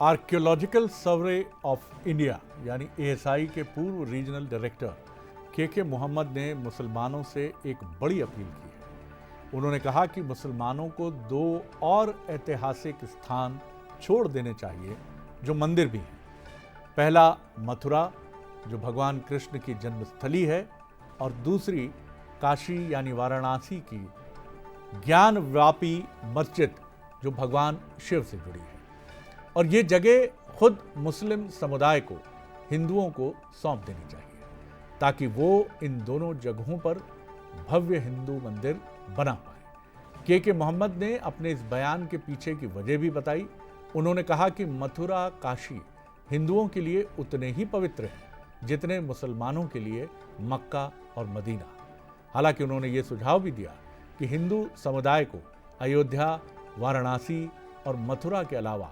Archaeological survey of India यानी ASI के पूर्व रीजनल डायरेक्टर के मोहम्मद ने मुसलमानों से एक बड़ी अपील की है। उन्होंने कहा कि मुसलमानों को दो और ऐतिहासिक स्थान छोड़ देने चाहिए जो मंदिर भी हैं। पहला मथुरा जो भगवान कृष्ण की जन्मस्थली है और दूसरी काशी यानी वाराणसी की ज्ञानव्यापी मस्जिद जो भगवान शिव से जुड़ी है और ये जगह खुद मुस्लिम समुदाय को हिंदुओं को सौंप देनी चाहिए ताकि वो इन दोनों जगहों पर भव्य हिंदू मंदिर बना पाए। के मोहम्मद ने अपने इस बयान के पीछे की वजह भी बताई। उन्होंने कहा कि मथुरा काशी हिंदुओं के लिए उतने ही पवित्र हैं जितने मुसलमानों के लिए मक्का और मदीना। हालांकि उन्होंने ये सुझाव भी दिया कि हिंदू समुदाय को अयोध्या, वाराणसी और मथुरा के अलावा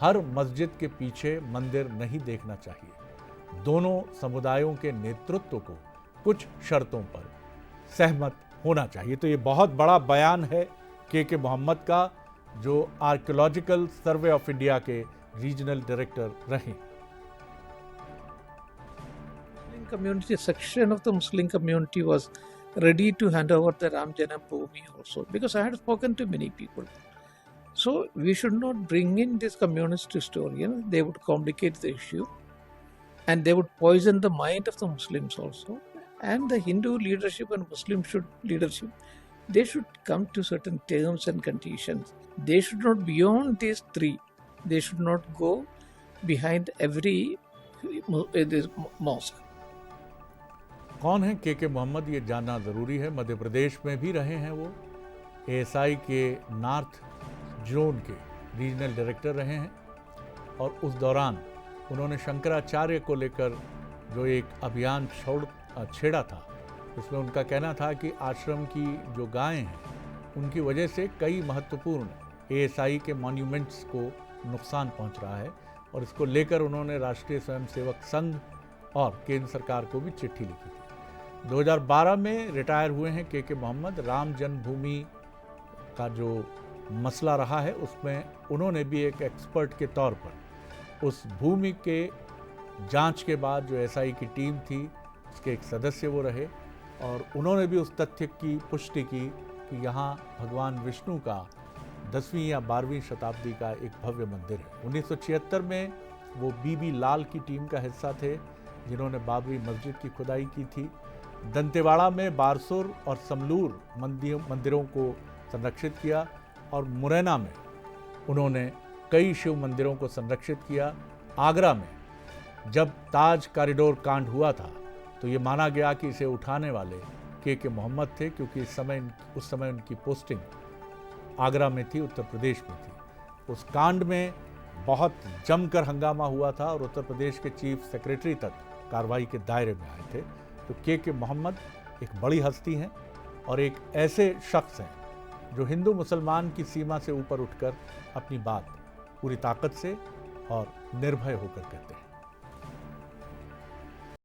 हर मस्जिद के पीछे मंदिर नहीं देखना चाहिए। दोनों समुदायों के नेतृत्व को कुछ शर्तों पर सहमत होना चाहिए। तो ये बहुत बड़ा बयान है के मोहम्मद का, जो आर्कियोलॉजिकल सर्वे ऑफ इंडिया के रीजनल डायरेक्टर रहे। Community section of the Muslim community was ready to hand over the Ram Janambhoomi also, because I had spoken to many people. So we should not bring in this communist historian. They would complicate the issue and they would poison the mind of the Muslims also. And the Hindu leadership and Muslim leadership, they should come to certain terms and conditions. They should not beyond these three. They should not go behind every this mosque. कौन है के मोहम्मद, ये जानना ज़रूरी है। मध्य प्रदेश में भी रहे हैं वो, एएसआई के नॉर्थ जोन के रीजनल डायरेक्टर रहे हैं और उस दौरान उन्होंने शंकराचार्य को लेकर जो एक अभियान छेड़ा था, उसमें उनका कहना था कि आश्रम की जो गायें हैं उनकी वजह से कई महत्वपूर्ण एएसआई के मॉन्यूमेंट्स को नुकसान पहुंच रहा है और इसको लेकर उन्होंने राष्ट्रीय स्वयंसेवक संघ और केंद्र सरकार को भी चिट्ठी लिखी थी। 2012 में रिटायर हुए हैं के मोहम्मद। राम जन्मभूमि का जो मसला रहा है उसमें उन्होंने भी एक एक्सपर्ट के तौर पर उस भूमि के जांच के बाद जो एसआई की टीम थी उसके एक सदस्य वो रहे और उन्होंने भी उस तथ्य की पुष्टि की कि यहाँ भगवान विष्णु का 10वीं या 12वीं शताब्दी का एक भव्य मंदिर है। 1976 में वो बीबी लाल की टीम का हिस्सा थे जिन्होंने बाबरी मस्जिद की खुदाई की थी। दंतेवाड़ा में बारसूर और समलूर मंदिरों को संरक्षित किया और मुरैना में उन्होंने कई शिव मंदिरों को संरक्षित किया। आगरा में जब ताज कॉरिडोर कांड हुआ था तो ये माना गया कि इसे उठाने वाले के मोहम्मद थे, क्योंकि उस समय उनकी पोस्टिंग आगरा में थी, उत्तर प्रदेश में थी। उस कांड में बहुत जमकर हंगामा हुआ था और उत्तर प्रदेश के चीफ सेक्रेटरी तक कार्रवाई के दायरे में आए थे। तो के मोहम्मद एक बड़ी हस्ती हैं और एक ऐसे शख्स हैं जो हिंदू मुसलमान की सीमा से ऊपर उठकर अपनी बात पूरी ताकत से और निर्भय होकर कहते हैं।